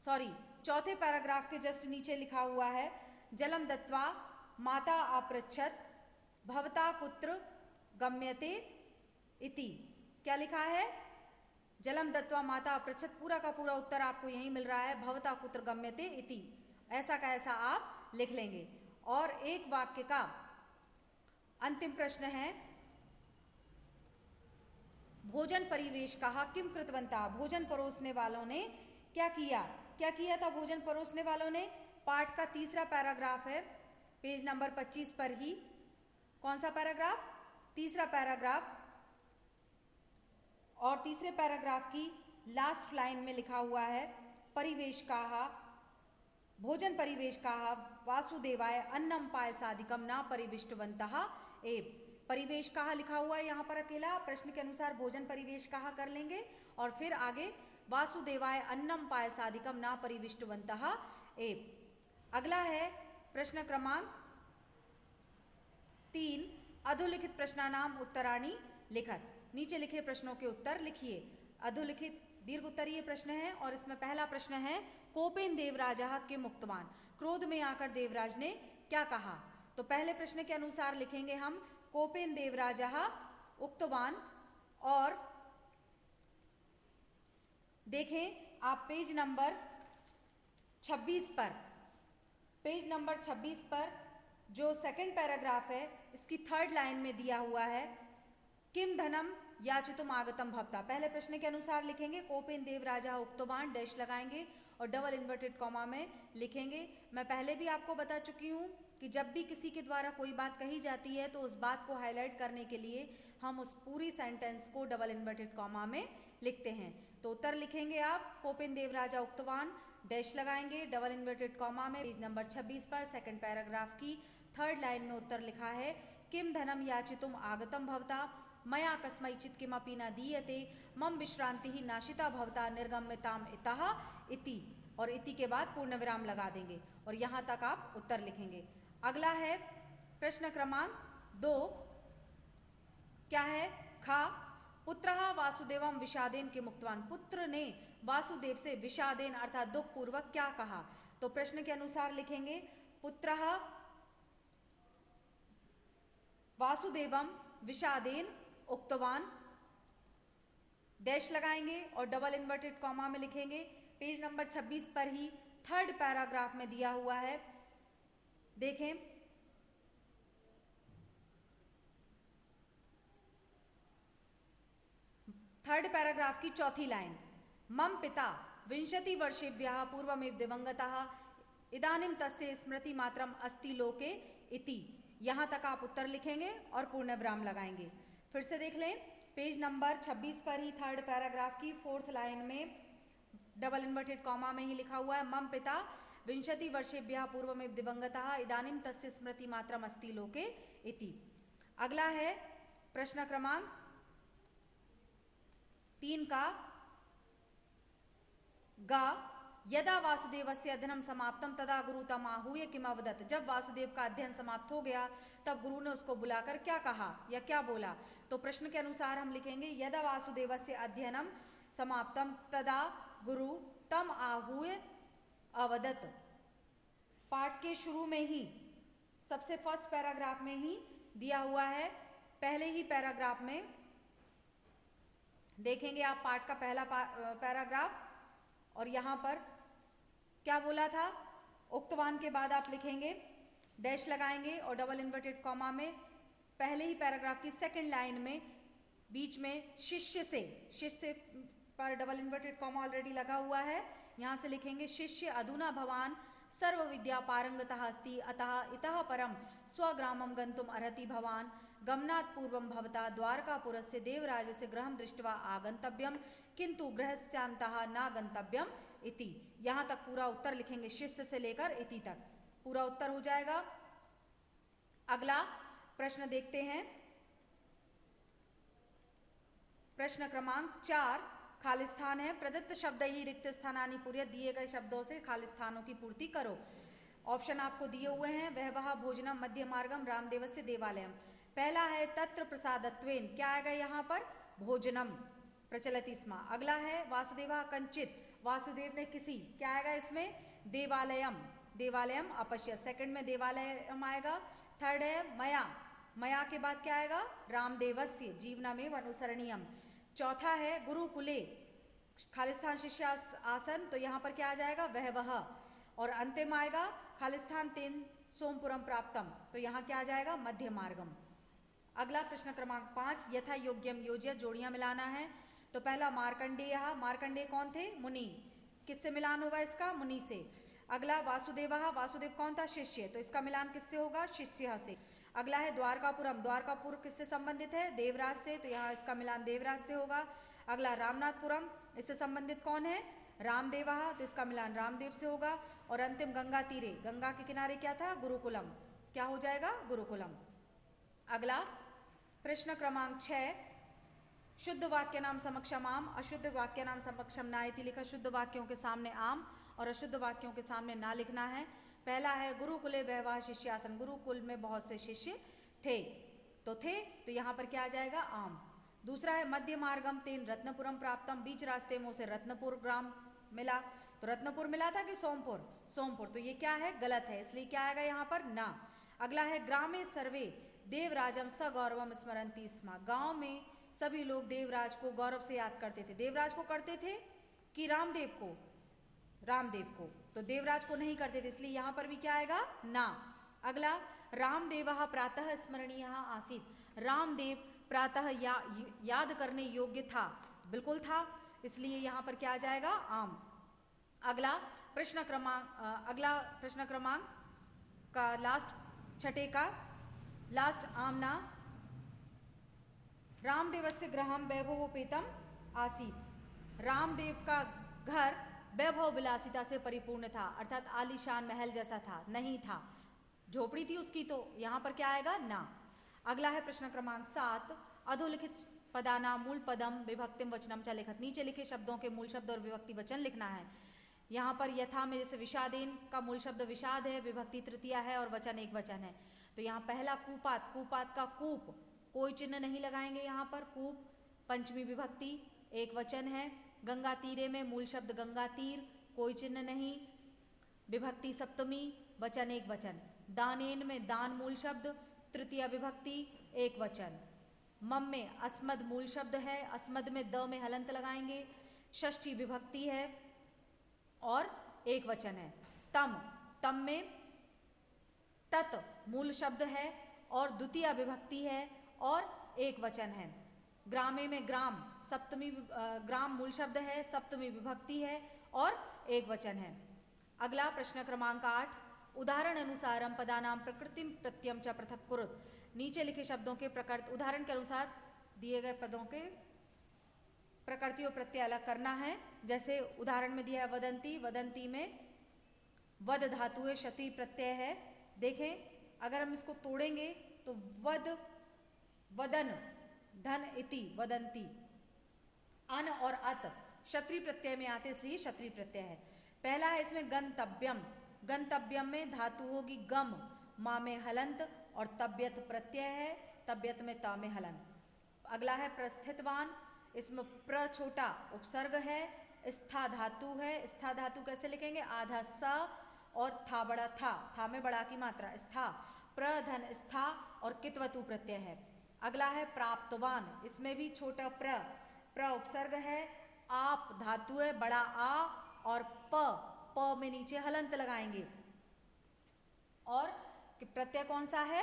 सॉरी चौथे पैराग्राफ के जस्ट नीचे लिखा हुआ है, जलम दत्वा माता अपृच्छत भवता कुत्र गम्यते इति। क्या लिखा है? जलम दत्वा माता अपृच्छत, पूरा का पूरा उत्तर आपको यही मिल रहा है, भवता कुत्र गम्यते इति। ऐसा का ऐसा आप लिख लेंगे। और एक वाक्य का अंतिम प्रश्न है, भोजन परिवेश कहा किम कृतवंता, भोजन परोसने वालों ने क्या किया? क्या किया था भोजन परोसने वालों ने? पाठ का तीसरा पैराग्राफ है, पेज नंबर 25 पर ही। कौन सा पैराग्राफ? तीसरा पैराग्राफ। और तीसरे पैराग्राफ की लास्ट लाइन में लिखा हुआ है, परिवेश कहा, भोजन परिवेश कहा वासुदेवाय अन्नम पायसादिकम ना परिविष्टवंतः एव। परिवेश कहा लिखा हुआ है यहाँ पर अकेला, प्रश्न के अनुसार भोजन परिवेश कहा कर लेंगे और फिर आगे वासुदेवाय अन्नम पायसादिकम ना परिविष्टवंतः एव। अगला है प्रश्न क्रमांक 3, अधोलिखित प्रश्नानाम उत्तराणि लिखत। नीचे लिखे प्रश्नों के उत्तर लिखिए। अधोलिखित दीर्घ उत्तरीय प्रश्न है और इसमें पहला प्रश्न है, कोपेन देवराजा के मुक्तवान, क्रोध में आकर देवराज ने क्या कहा? तो पहले प्रश्न के अनुसार लिखेंगे हम कोपेन देवराजा उक्तवान। और देखें आप पेज नंबर 26 पर, पेज नंबर 26 पर जो सेकंड पैराग्राफ है इसकी थर्ड लाइन में दिया हुआ है, किम धनम याचितुम आगतम भवता। पहले प्रश्न के अनुसार लिखेंगे कोपेन देवराजा उक्तवान, डैश लगाएंगे और डबल इन्वर्टेड कॉमा में लिखेंगे। मैं पहले भी आपको बता चुकी हूँ कि जब भी किसी के द्वारा कोई बात कही जाती है तो उस बात को हाईलाइट करने के लिए हम उस पूरी सेंटेंस को डबल इन्वर्टेड कॉमा में लिखते हैं। तो उत्तर लिखेंगे आप कोपेन देवराजा उक्तवान, डैश लगाएंगे डबल इन्वर्टेड कॉमा में। पेज नंबर 26 पर सेकंड पैराग्राफ की थर्ड लाइन में उत्तर लिखा है, किम धनम याचितुम आगतम भवता मया कस्मैचित् किमपि न दीयते मम विश्रांति ही नाशिता भवता निर्गम्यताम इतः इति। और इति के बाद पूर्ण विराम लगा देंगे और यहाँ तक आप उत्तर लिखेंगे। अगला है प्रश्न क्रमांक 2, क्या है? खा, पुत्रः वासुदेवम विषादेन के मुक्तवान, पुत्र ने वासुदेव से विषादेन अर्थात दुख पूर्वक क्या कहा? तो प्रश्न के अनुसार लिखेंगे पुत्रः वासुदेवम विषादेन उक्तवान, डैश लगाएंगे और डबल इन्वर्टेड कॉमा में लिखेंगे। पेज नंबर 26 पर ही थर्ड पैराग्राफ में दिया हुआ है, देखें थर्ड पैराग्राफ की चौथी लाइन, मम पिता 20 वर्षेभ्यः पूर्वमेव दिवंगतः इदानीं तस्य स्मृति मात्रम अस्ति लोके इति। यहां तक आप उत्तर लिखेंगे और पूर्ण विराम लगाएंगे। फिर से देख लें, पेज नंबर 26 पर ही थर्ड पैराग्राफ की फोर्थ लाइन में डबल इन्वर्टेड कॉमा में ही लिखा हुआ है, मम पिता 20 वर्षेभ्यः पूर्वमेव दिवंगतः इदानीं तस्य स्मृति मात्रम अस्ति लोके इति। अगला है प्रश्न क्रमांक 3 का गा, यदा वासुदेवस्य अध्ययनम समाप्तम तदा गुरु तम आहूय किम अवदत्। जब वासुदेव का अध्ययन समाप्त हो गया तब गुरु ने उसको बुलाकर क्या कहा या क्या बोला? तो प्रश्न के अनुसार हम लिखेंगे यदा वासुदेवस्य अध्ययनम समाप्तम तदा गुरु तम आहूय अवदत्। पाठ के शुरू में ही सबसे फर्स्ट पैराग्राफ में ही दिया हुआ है, पहले ही पैराग्राफ में देखेंगे आप पाठ का पहला पैराग्राफ और यहां पर क्या बोला था? उक्तवान के बाद आप लिखेंगे डैश लगाएंगे और डबल इन्वर्टेड कॉमा में पहले ही पैराग्राफ की सेकंड लाइन में बीच में शिष्य से पर डबल इन्वर्टेड कॉमा ऑलरेडी लगा हुआ है, यहां से लिखेंगे शिष्य अधुना भवान सर्व विद्या पारंगतः अस्ति अतः इतः परम स्वग्रामं गन्तुम अर्हति भवान गमनात् पूर्वं भवता द्वारकापुरस्य देवराजस्य गृहं दृष्ट्वा आगन्तव्यम किंतु गृहस्यान्तः न गन्तव्यम इति। यहां तक पूरा उत्तर लिखेंगे, शिष्य से लेकर इति तक पूरा उत्तर हो जाएगा। अगला प्रश्न देखते हैं, प्रश्न क्रमांक 4, खाली स्थान है। प्रदत्त शब्द ही रिक्त स्थानानि पूर्य, दिए गए शब्दों से खाली स्थानों की पूर्ति करो। ऑप्शन आपको दिए हुए हैं, वह भोजनम, मध्य मार्गम, रामदेवस्य देवालयम। पहला है तत्र प्रसादत्वेन, क्या आएगा यहाँ पर? भोजनम प्रचलति स्म। अगला है वासुदेवा कंचित, वासुदेव ने किसी, क्या आएगा इसमें? देवालयम, देवालयम अपश्य। सेकंड में देवालयम आएगा। थर्ड है मया, मया के बाद क्या आएगा? रामदेवस्य, जीवनमेव अनुसरणीयम। चौथा है गुरुकुले, खालिस्थान शिष्य आसन, तो यहाँ पर क्या आ जाएगा? वह। और अंतिम आएगा खालिस्थान तेन सोमपुरम प्राप्तम, तो यहाँ क्या आ जाएगा? मध्य मार्गम। अगला प्रश्न क्रमांक 5, यथा योग्यम योज्य, जोड़ियां मिलाना है। तो पहला मार्कंडेय, मार्कंडेय कौन थे? मुनि। किससे मिलान होगा इसका? मुनि से। अगला वासुदेव, वासुदेव कौन था? शिष्य, तो इसका मिलान किससे होगा? शिष्य से। अगला है द्वारकापुरम, द्वारकापुर किससे संबंधित है? देवराज से, तो यहाँ इसका मिलान देवराज से होगा। अगला रामनाथपुरम, इससे संबंधित कौन है? रामदेव, तो इसका मिलान रामदेव से होगा। और अंतिम गंगा तीरे, गंगा के किनारे क्या था? गुरुकुलम, क्या हो जाएगा? गुरुकुलम। अगला प्रश्न क्रमांक 6, शुद्ध वाक्य नाम समक्षम आम, अशुद्ध वाक्य नाम समक्षम ना इति लिखा। शुद्ध वाक्यों के सामने आम और अशुद्ध वाक्यों के सामने ना लिखना है। पहला है गुरुकुले वैवाह शिष्यासन, गुरुकुल में बहुत से शिष्य थे, तो यहाँ पर क्या आ जाएगा? आम। दूसरा है मध्य मार्गम तेन रत्नपुरम प्राप्तम, बीच रास्ते में उसे रत्नपुर ग्राम मिला, तो रत्नपुर मिला था कि सोमपुर? सोमपुर, तो ये क्या है? गलत है, इसलिए क्या आएगा यहाँ पर? ना। अगला है ग्रामे सर्वे देवराजम स गौरवम स्मरंती स्म, गांव में सभी लोग देवराज को गौरव से याद करते थे। देवराज को करते थे कि रामदेव को? रामदेव को, तो देवराज को नहीं करते थे, इसलिए यहाँ पर भी क्या आएगा? ना। अगला रामदेव प्रातः स्मरणीय आसीत, रामदेव प्रातः याद करने योग्य था, बिल्कुल था, इसलिए यहाँ पर क्या आ जाएगा? आम। अगला प्रश्न क्रमांक का लास्ट, छठे का लास्ट, आमना रामदेवस्य गृहम वैभवोपेतम आसीत, रामदेव का घर वैभव विलासिता से परिपूर्ण था, अर्थात आलीशान महल जैसा था, नहीं था, झोपड़ी थी उसकी, तो यहाँ पर क्या आएगा? ना। अगला है प्रश्न क्रमांक 7, अधोलिखित पदाना मूल पदम विभक्तिम वचनम च लिखत, नीचे लिखे शब्दों के मूल शब्द और विभक्ति वचन लिखना है। यहाँ पर यथा में जैसे विषादेन का मूल शब्द विषाद है, विभक्ति तृतीया है और वचन एक वचन है। तो यहाँ पहला कूपात, कूपात का कूप, कोई चिन्ह नहीं लगाएंगे यहाँ पर, कूप पंचमी विभक्ति एक वचन है। गंगा तीरे में मूल शब्द गंगा तीर, कोई चिन्ह नहीं, विभक्ति सप्तमी, वचन एक वचन। दानेन में दान मूल शब्द तृतीय विभक्ति एक वचन। मम में अस्मद मूल शब्द है, अस्मद में द में हलंत लगाएंगे, षष्ठी विभक्ति है और एक वचन है। तम, तम में तत् मूल शब्द है और द्वितीय विभक्ति है और एक वचन है। ग्रामे में ग्राम सप्तमी, ग्राम मूल शब्द है, सप्तमी विभक्ति है और एक वचन है। अगला प्रश्न क्रमांक 8, उदाहरण अनुसारम पदानाम प्रकृतिम प्रत्ययम च पृथक कुरुत, नीचे लिखे शब्दों के प्रकृति, उदाहरण के अनुसार दिए गए पदों के प्रकृति और प्रत्यय अलग करना है। जैसे उदाहरण में दिया है वदंती, वदंती में वद धातु है, क्षति प्रत्यय है। देखें अगर हम इसको तोड़ेंगे तो वद, वदन, धन इति, वदंती। अन और अत क्षत्रिय प्रत्यय में आते, इसलिए क्षत्रिय प्रत्यय है। पहला है इसमें गंतव्यम, गंतव्यम में धातु होगी गम, मा में हलंत और तब्यत प्रत्यय है, तब्यत में ता में हलंत। अगला है प्रस्थितवान, इसमें प्र छोटा उपसर्ग है, स्था धातु है, स्था धातु कैसे लिखेंगे? आधा स और था बड़ा था में बड़ा की मात्रा, स्था, प्रधन स्था और कित्वतु प्रत्यय है। अगला है प्राप्तवान, इसमें भी छोटा प्र उपसर्ग है, आप धातु है, बड़ा आ और प में नीचे हलंत लगाएंगे और प्रत्यय कौन सा है?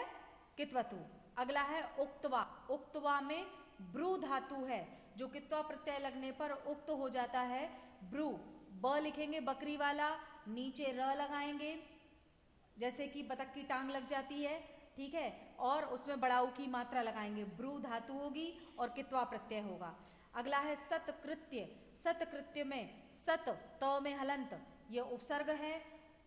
कित्वतु। अगला है उक्तवा, उक्तवा में ब्रू धातु है, जो कित्वा प्रत्यय लगने पर उक्त हो जाता है, ब्रू। ब लिखेंगे बकरी वाला, नीचे र लगाएंगे, जैसे कि बतख की टांग लग जाती है, ठीक है, और उसमें बड़ाऊ की मात्रा लगाएंगे, ब्रू धातु होगी और कित्वा प्रत्यय होगा। अगला है सतकृत्य, सतकृत्य में सत, त में हलंत, ये उपसर्ग है,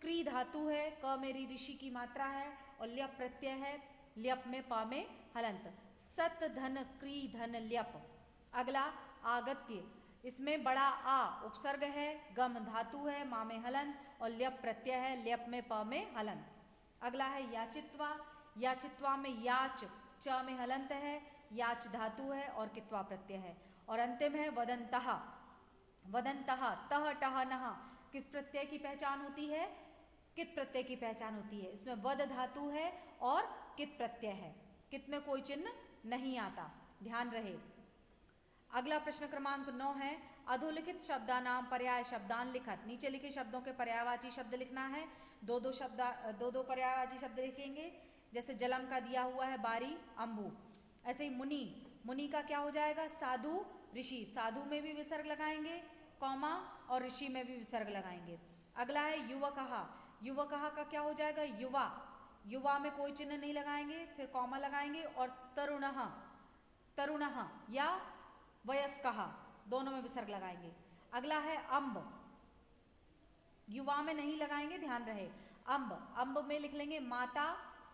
क्री धातु है, क में ऋषि की मात्रा है और ल्यप प्रत्यय है, ल्यप में पा में हलंत, सत धन क्री धन ल्यप। अगला आगत्य, इसमें बड़ा आ उपसर्ग है, गम धातु है, मा में हलंत और ल्यप प्रत्यय है, ल्यप में प में हलंत। अगला है याचित्वा, याचित्वा में याच च में हलंत है, याच धातु है और कित्वा प्रत्यय है। और अंतिम है वदंतः, वदंतः तह टह नह किस प्रत्यय की पहचान होती है? कित प्रत्यय की पहचान होती है। इसमें वद धातु है और कित प्रत्यय है, कित में कोई चिन्ह नहीं आता, ध्यान रहे। अगला प्रश्न क्रमांक 9 है अधोलिखित शब्दानाम पर्याय शब्दान लिखत। नीचे लिखे शब्दों के पर्यायवाची शब्द लिखना है। दो दो पर्यायवाची शब्द लिखेंगे। जैसे जलम का दिया हुआ है बारी अंबु, ऐसे ही मुनि, मुनि का क्या हो जाएगा? साधु ऋषि, साधु में भी विसर्ग लगाएंगे कौमा और ऋषि में भी विसर्ग लगाएंगे। अगला है युवकः, युवकः का क्या हो जाएगा? युवा, युवा में कोई चिन्ह नहीं लगाएंगे, फिर कौमा लगाएंगे। और तरुणः, तरुणः या वयस्कः दोनों में विसर्ग लगाएंगे। अगला है अम्ब, युवा में नहीं लगाएंगे, ध्यान रहे। अम्ब, अम्ब में लिख लेंगे माता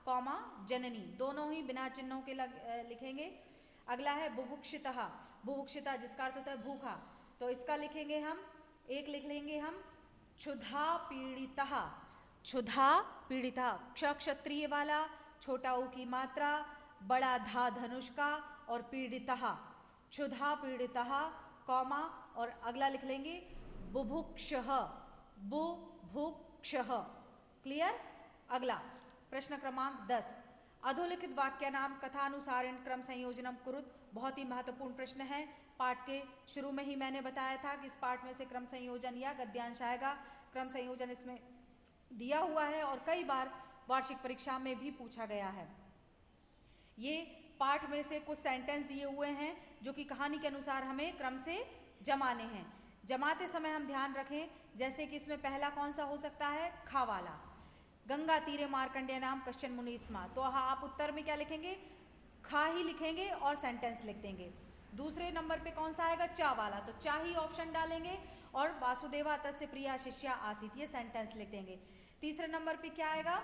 कौमा जननी, दोनों ही बिना चिन्हों के लिखेंगे। अगला है बुभुक्षितः, बुभुक्षिता जिसका अर्थ होता है भूखा, तो इसका लिखेंगे हम, एक लिख लेंगे हम क्षुधा पीड़ितः, क्षुधा पीड़ितः, क्ष क्षत्रिय वाला, छोटा ऊ की मात्रा, बड़ा धा धनुष का और पीड़ितः, क्षुधा पीड़ितः कौमा। और अगला लिख लेंगे बुभुक्षः, बुभुक्षः। क्लियर? अगला प्रश्न क्रमांक 10 अधोलिखित वाक्य नाम कथानुसारेण क्रम संयोजनम कुरुत। बहुत ही महत्वपूर्ण प्रश्न है। पाठ के शुरू में ही मैंने बताया था कि इस पाठ में से क्रम संयोजन या गद्यांश आएगा। क्रम संयोजन इसमें दिया हुआ है और कई बार वार्षिक परीक्षा में भी पूछा गया है। ये पाठ में से कुछ सेंटेंस दिए हुए हैं जो कि कहानी के अनुसार हमें क्रम से जमाने हैं। जमाते समय हम ध्यान रखें, जैसे कि इसमें पहला कौन सा हो सकता है? खा वाला। गंगा तीरे मार्कंडेय नाम कश्चन मुनि स्मा, तो आप उत्तर में क्या लिखेंगे? खा ही लिखेंगे और सेंटेंस लिख देंगे। दूसरे नंबर पे कौन सा आएगा? चा वाला, तो चा ही ऑप्शन डालेंगे और वासुदेवा तस्य प्रिया शिष्या आसीत, ये सेंटेंस लिख देंगे। तीसरे नंबर पे क्या आएगा?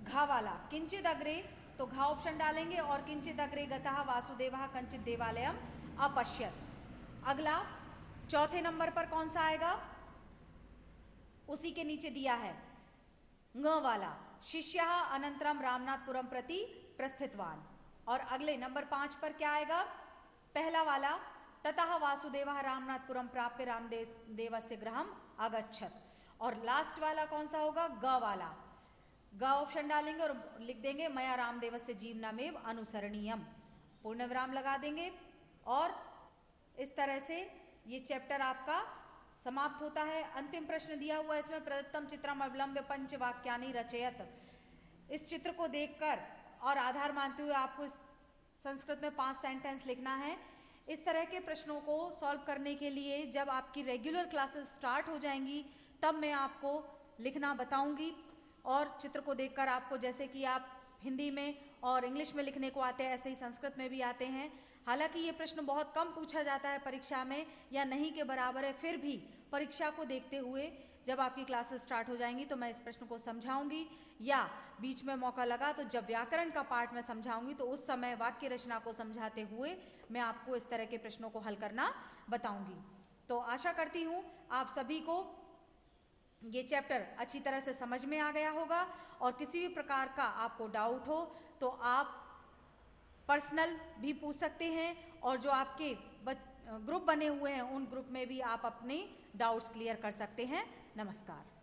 घा वाला, किंचित अग्रे, तो घा ऑप्शन डालेंगे और किंचित अग्रे गतः वासुदेवः कंचित देवालयम अपश्यत। अगला चौथे नंबर पर कौन सा आएगा? उसी के नीचे दिया है ङ वाला, शिष्यः अनंतरम रामनाथपुरम प्रति प्रस्थितवान। और अगले नंबर 5 पर क्या आएगा? पहला वाला ततः वासुदेवः रामनाथपुरम प्राप्य रामदेवस्य गृहम अगच्छत। और लास्ट वाला कौन सा होगा? ग वाला, ग ऑप्शन डालेंगे और लिख देंगे मया रामदेवस्य जीवनमेव अनुसरणीयम, पूर्ण विराम लगा देंगे। और इस तरह से ये चैप्टर आपका समाप्त होता है। अंतिम प्रश्न दिया हुआ है इसमें, प्रदत्तम चित्रम अवलंब्य पंच वाक्यानि रचयत। इस चित्र को देखकर और आधार मानते हुए आपको संस्कृत में 5 सेंटेंस लिखना है। इस तरह के प्रश्नों को सॉल्व करने के लिए जब आपकी रेगुलर क्लासेस स्टार्ट हो जाएंगी तब मैं आपको लिखना बताऊंगी। और चित्र को देखकर आपको, जैसे कि आप हिंदी में और इंग्लिश में लिखने को आते हैं, ऐसे ही संस्कृत में भी आते हैं। हालांकि ये प्रश्न बहुत कम पूछा जाता है परीक्षा में या नहीं के बराबर है, फिर भी परीक्षा को देखते हुए जब आपकी क्लासेस स्टार्ट हो जाएंगी तो मैं इस प्रश्न को समझाऊंगी, या बीच में मौका लगा तो जब व्याकरण का पार्ट मैं समझाऊंगी तो उस समय वाक्य रचना को समझाते हुए मैं आपको इस तरह के प्रश्नों को हल करना बताऊंगी। तो आशा करती हूँ आप सभी को ये चैप्टर अच्छी तरह से समझ में आ गया होगा। और किसी भी प्रकार का आपको डाउट हो तो आप पर्सनल भी पूछ सकते हैं, और जो आपके ग्रुप बने हुए हैं उन ग्रुप में भी आप अपने डाउट्स क्लियर कर सकते हैं। नमस्कार।